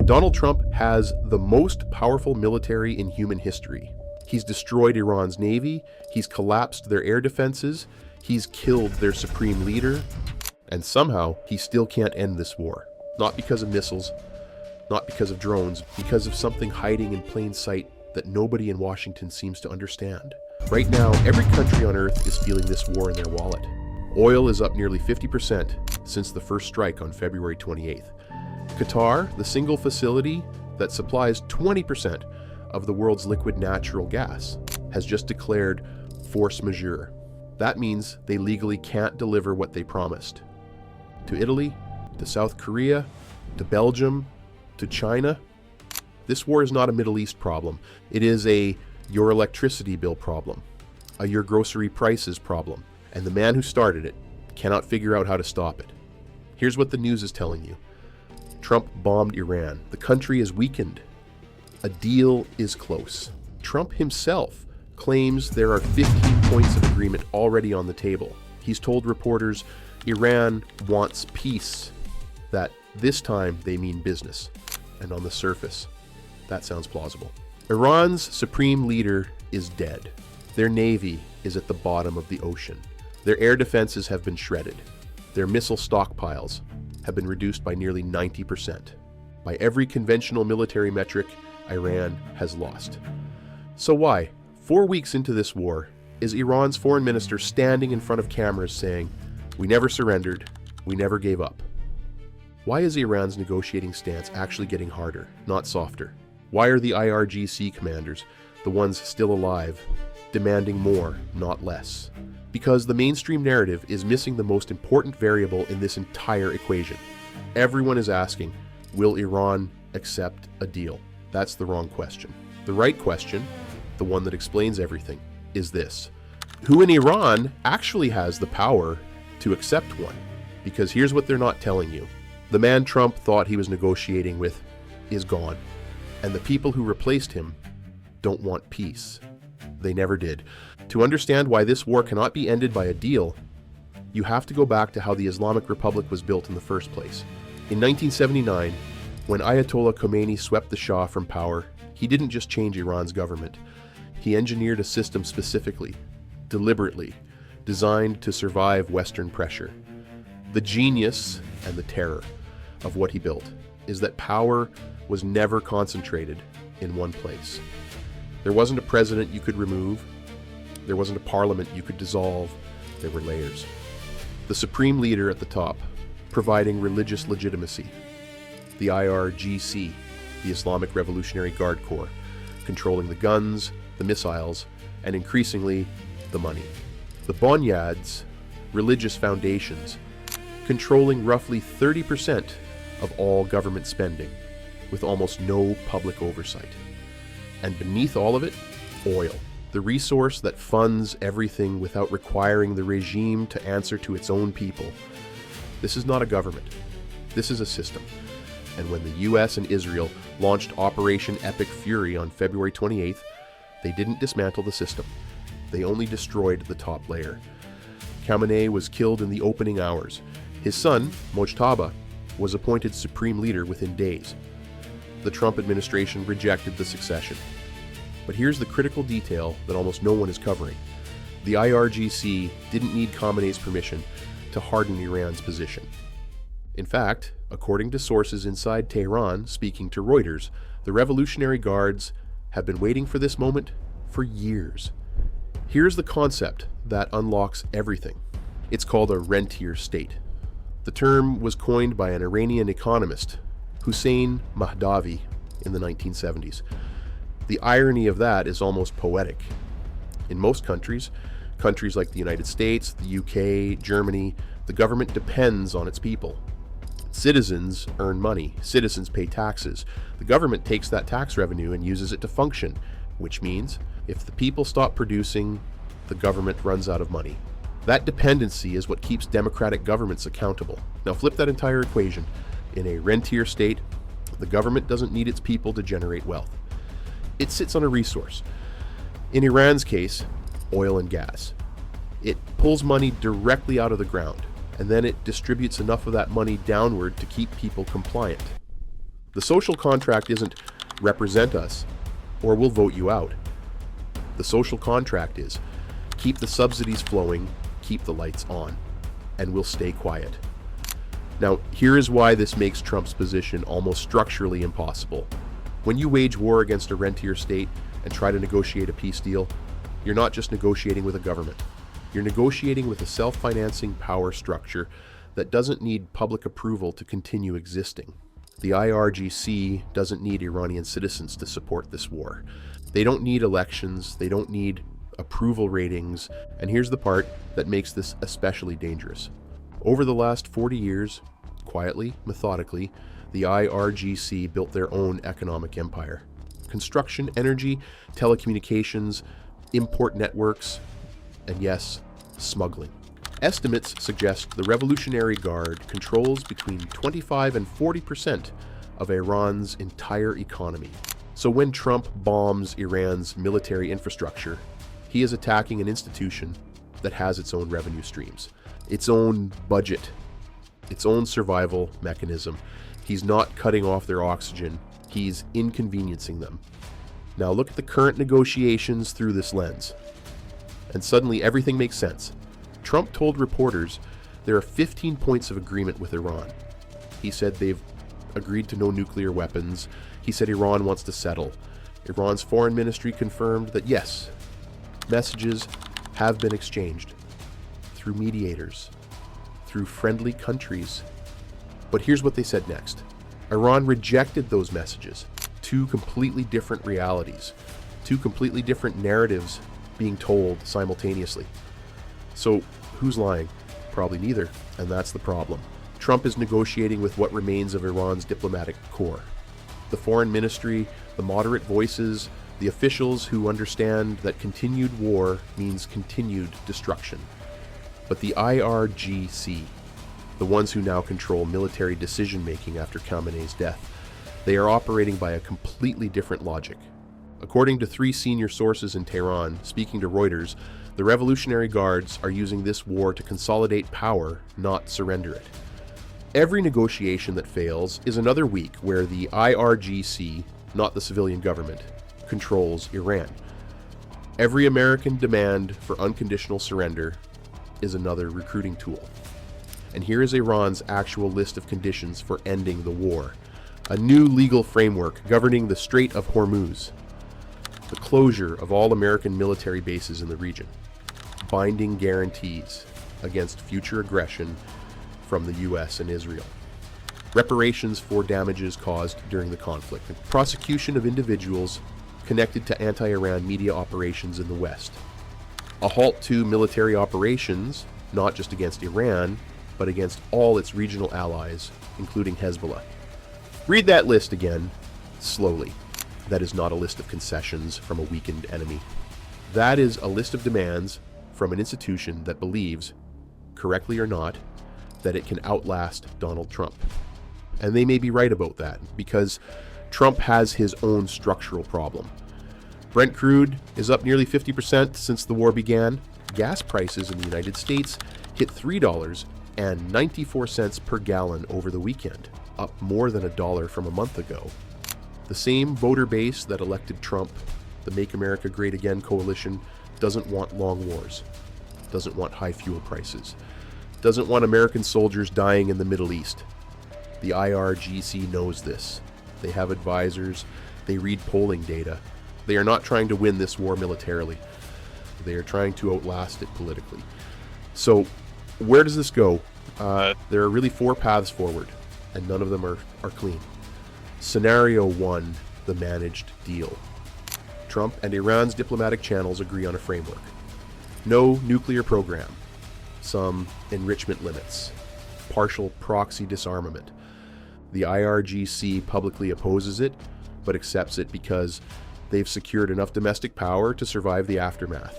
Donald Trump has the most powerful military in human history. He's destroyed Iran's navy, he's collapsed their air defenses, he's killed their supreme leader, and somehow he still can't end this war. Not because of missiles, not because of drones, because of something hiding in plain sight that nobody in Washington seems to understand. Right now, every country on Earth is feeling this war in their wallet. Oil is up nearly 50% since the first strike on February 28th. Qatar, the single facility that supplies 20% of the world's liquid natural gas, has just declared force majeure. That means they legally can't deliver what they promised. To Italy, to South Korea, to Belgium, to China. This war is not a Middle East problem. It is a your electricity bill problem, a your grocery prices problem, and the man who started it cannot figure out how to stop it. Here's what the news is telling you. Trump bombed Iran. The country is weakened. A deal is close. Trump himself claims there are 15 points of agreement already on the table. He's told reporters Iran wants peace, that this time they mean business. And on the surface, that sounds plausible. Iran's supreme leader is dead. Their navy is at the bottom of the ocean. Their air defenses have been shredded. Their missile stockpiles have been reduced by nearly 90%. By every conventional military metric, Iran has lost. So why, 4 weeks into this war, is Iran's foreign minister standing in front of cameras saying, "We never surrendered, we never gave up"? Why is Iran's negotiating stance actually getting harder, not softer? Why are the IRGC commanders, the ones still alive, demanding more, not less? Because the mainstream narrative is missing the most important variable in this entire equation. Everyone is asking, will Iran accept a deal? That's the wrong question. The right question, the one that explains everything, is this. Who in Iran actually has the power to accept one? Because here's what they're not telling you. The man Trump thought he was negotiating with is gone. And the people who replaced him don't want peace. They never did. To understand why this war cannot be ended by a deal, you have to go back to how the Islamic Republic was built in the first place. In 1979, when Ayatollah Khomeini swept the Shah from power, he didn't just change Iran's government. He engineered a system specifically, deliberately, designed to survive Western pressure. The genius and the terror of what he built is that power was never concentrated in one place. There wasn't a president you could remove. There wasn't a parliament you could dissolve. There were layers. The supreme leader at the top, providing religious legitimacy. The IRGC, the Islamic Revolutionary Guard Corps, controlling the guns, the missiles, and increasingly, the money. The bonyads, religious foundations, controlling roughly 30% of all government spending, with almost no public oversight. And beneath all of it, oil, the resource that funds everything without requiring the regime to answer to its own people. This is not a government. This is a system. And when the US and Israel launched Operation Epic Fury on February 28th, they didn't dismantle the system. They only destroyed the top layer. Khamenei was killed in the opening hours. His son, Mojtaba, was appointed supreme leader within days. The Trump administration rejected the succession. But here's the critical detail that almost no one is covering. The IRGC didn't need Khamenei's permission to harden Iran's position. In fact, according to sources inside Tehran speaking to Reuters, the Revolutionary Guards have been waiting for this moment for years. Here's the concept that unlocks everything. It's called a rentier state. The term was coined by an Iranian economist, Hussein Mahdavi, in the 1970s. The irony of that is almost poetic. In most countries like the United States, the UK, Germany, the government depends on its people. Citizens earn money. Citizens pay taxes. The government takes that tax revenue and uses it to function, which means if the people stop producing, the government runs out of money. That dependency is what keeps democratic governments accountable. Now flip that entire equation. In a rentier state, the government doesn't need its people to generate wealth. It sits on a resource. In Iran's case, oil and gas. It pulls money directly out of the ground, and then it distributes enough of that money downward to keep people compliant. The social contract isn't represent us or we'll vote you out. The social contract is keep the subsidies flowing, keep the lights on, and we'll stay quiet. Now, here is why this makes Trump's position almost structurally impossible. When you wage war against a rentier state and try to negotiate a peace deal, you're not just negotiating with a government. You're negotiating with a self-financing power structure that doesn't need public approval to continue existing. The IRGC doesn't need Iranian citizens to support this war. They don't need elections, they don't need approval ratings, and here's the part that makes this especially dangerous. Over the last 40 years, quietly, methodically, the IRGC built their own economic empire. Construction, energy, telecommunications, import networks, and yes, smuggling. Estimates suggest the Revolutionary Guard controls between 25 and 40% of Iran's entire economy. So when Trump bombs Iran's military infrastructure, he is attacking an institution that has its own revenue streams, its own budget, its own survival mechanism. He's not cutting off their oxygen, he's inconveniencing them. Now look at the current negotiations through this lens, and suddenly everything makes sense. Trump told reporters there are 15 points of agreement with Iran. He said they've agreed to no nuclear weapons. He said Iran wants to settle. Iran's foreign ministry confirmed that yes, messages have been exchanged through mediators, through friendly countries. But here's what they said next. Iran rejected those messages. Two completely different realities, two completely different narratives being told simultaneously. So who's lying? Probably neither, and that's the problem. Trump is negotiating with what remains of Iran's diplomatic corps. The foreign ministry, the moderate voices, the officials who understand that continued war means continued destruction. But the IRGC, the ones who now control military decision-making after Khamenei's death, they are operating by a completely different logic. According to 3 senior sources in Tehran, speaking to Reuters, the Revolutionary Guards are using this war to consolidate power, not surrender it. Every negotiation that fails is another week where the IRGC, not the civilian government, controls Iran. Every American demand for unconditional surrender is another recruiting tool. And here is Iran's actual list of conditions for ending the war. A new legal framework governing the Strait of Hormuz, the closure of all American military bases in the region, binding guarantees against future aggression from the US and Israel, reparations for damages caused during the conflict, and prosecution of individuals connected to anti-Iran media operations in the West, a halt to military operations, not just against Iran, but against all its regional allies, including Hezbollah. Read that list again, slowly. That is not a list of concessions from a weakened enemy. That is a list of demands from an institution that believes, correctly or not, that it can outlast Donald Trump. And they may be right about that, because Trump has his own structural problem. Brent crude is up nearly 50% since the war began. Gas prices in the United States hit $3.94 per gallon over the weekend, up more than $1 from a month ago. The same voter base that elected Trump, the Make America Great Again coalition, doesn't want long wars, doesn't want high fuel prices, doesn't want American soldiers dying in the Middle East. The IRGC knows this. They have advisors, they read polling data. They are not trying to win this war militarily. They are trying to outlast it politically. So, where does this go? There are really 4 paths forward, and none of them are clean. Scenario 1, the managed deal. Trump and Iran's diplomatic channels agree on a framework. No nuclear program. Some enrichment limits. Partial proxy disarmament. The IRGC publicly opposes it, but accepts it because they've secured enough domestic power to survive the aftermath.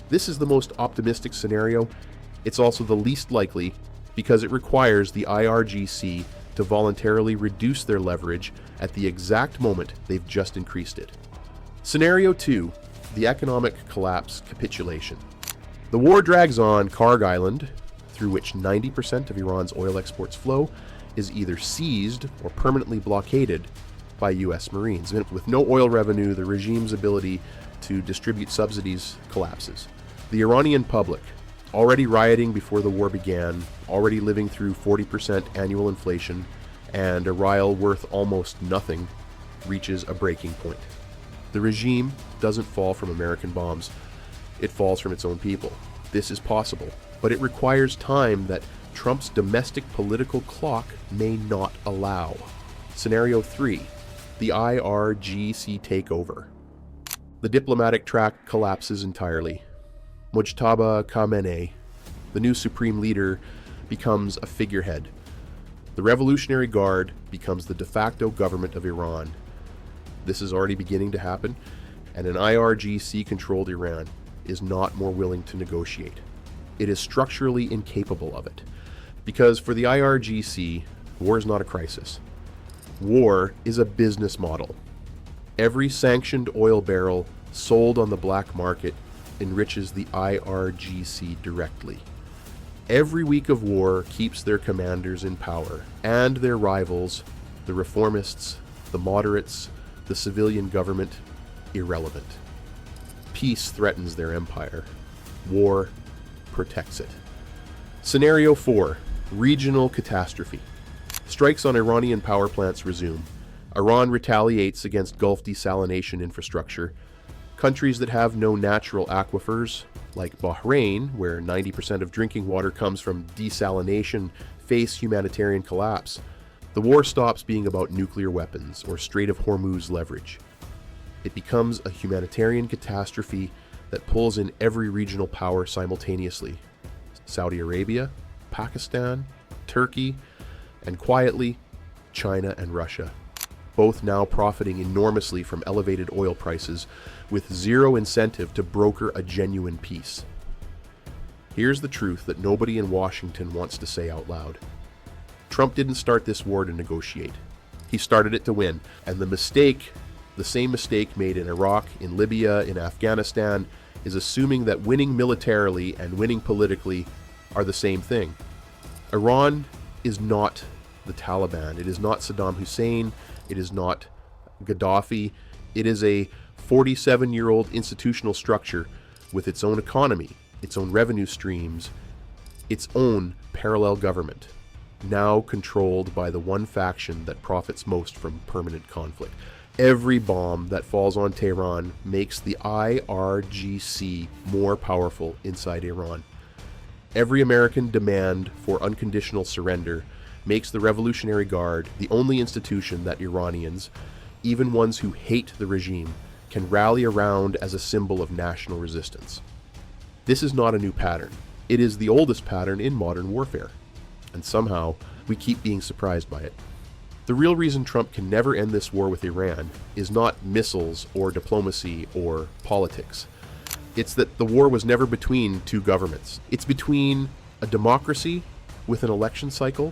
This is the most optimistic scenario. It's also the least likely because it requires the IRGC to voluntarily reduce their leverage at the exact moment they've just increased it. Scenario 2, the economic collapse capitulation. The war drags on. Karg Island, through which 90% of Iran's oil exports flow, is either seized or permanently blockaded by US Marines. And with no oil revenue, the regime's ability to distribute subsidies collapses. The Iranian public, already rioting before the war began, already living through 40% annual inflation, and a rial worth almost nothing, reaches a breaking point. The regime doesn't fall from American bombs. It falls from its own people. This is possible, but it requires time that Trump's domestic political clock may not allow. Scenario 3, the IRGC takeover. The diplomatic track collapses entirely. Mujtaba Khamenei, the new supreme leader, becomes a figurehead. The Revolutionary Guard becomes the de facto government of Iran. This is already beginning to happen, and an IRGC-controlled Iran is not more willing to negotiate. It is structurally incapable of it. Because for the IRGC, war is not a crisis. War is a business model. Every sanctioned oil barrel sold on the black market enriches the IRGC directly. Every week of war keeps their commanders in power, and their rivals, the reformists, the moderates, the civilian government, irrelevant. Peace threatens their empire. War protects it. Scenario 4, regional catastrophe. Strikes on Iranian power plants resume. Iran retaliates against Gulf desalination infrastructure. Countries that have no natural aquifers, like Bahrain, where 90% of drinking water comes from desalination, face humanitarian collapse. The war stops being about nuclear weapons or Strait of Hormuz leverage. It becomes a humanitarian catastrophe that pulls in every regional power simultaneously. Saudi Arabia, Pakistan, Turkey, and quietly, China and Russia, both now profiting enormously from elevated oil prices with zero incentive to broker a genuine peace. Here's the truth that nobody in Washington wants to say out loud. Trump didn't start this war to negotiate. He started it to win, and the same mistake made in Iraq, in Libya, in Afghanistan, is assuming that winning militarily and winning politically are the same thing. Iran is not the Taliban. It is not Saddam Hussein. It is not Gaddafi. It is a 47-year-old institutional structure with its own economy, its own revenue streams, its own parallel government, now controlled by the one faction that profits most from permanent conflict. Every bomb that falls on Tehran makes the IRGC more powerful inside Iran. Every American demand for unconditional surrender makes the Revolutionary Guard the only institution that Iranians, even ones who hate the regime, can rally around as a symbol of national resistance. This is not a new pattern. It is the oldest pattern in modern warfare, and somehow we keep being surprised by it. The real reason Trump can never end this war with Iran is not missiles or diplomacy or politics. It's that the war was never between two governments. It's between a democracy with an election cycle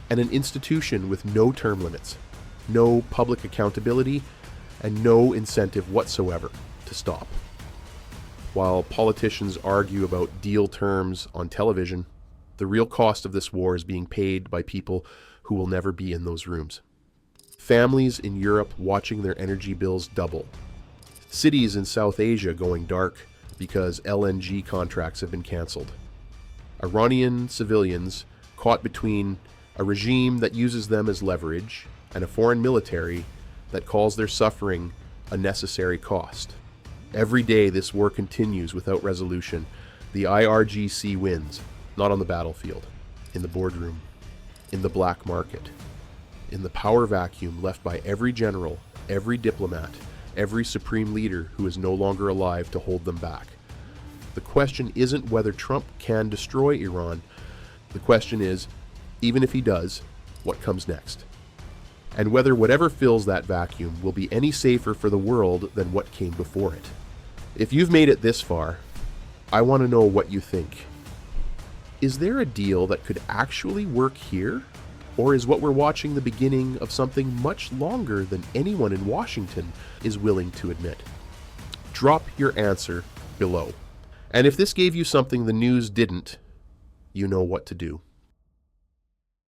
and an institution with no term limits, no public accountability, and no incentive whatsoever to stop. While politicians argue about deal terms on television, the real cost of this war is being paid by people who will never be in those rooms. Families in Europe watching their energy bills double. Cities in South Asia going dark because LNG contracts have been canceled. Iranian civilians caught between a regime that uses them as leverage and a foreign military that calls their suffering a necessary cost. Every day this war continues without resolution. The IRGC wins, not on the battlefield, in the boardroom, in the black market, in the power vacuum left by every general, every diplomat, every supreme leader who is no longer alive to hold them back. The question isn't whether Trump can destroy Iran. The question is, even if he does, what comes next? And whether whatever fills that vacuum will be any safer for the world than what came before it. If you've made it this far, I want to know what you think. Is there a deal that could actually work here? Or is what we're watching the beginning of something much longer than anyone in Washington is willing to admit? Drop your answer below. And if this gave you something the news didn't, you know what to do.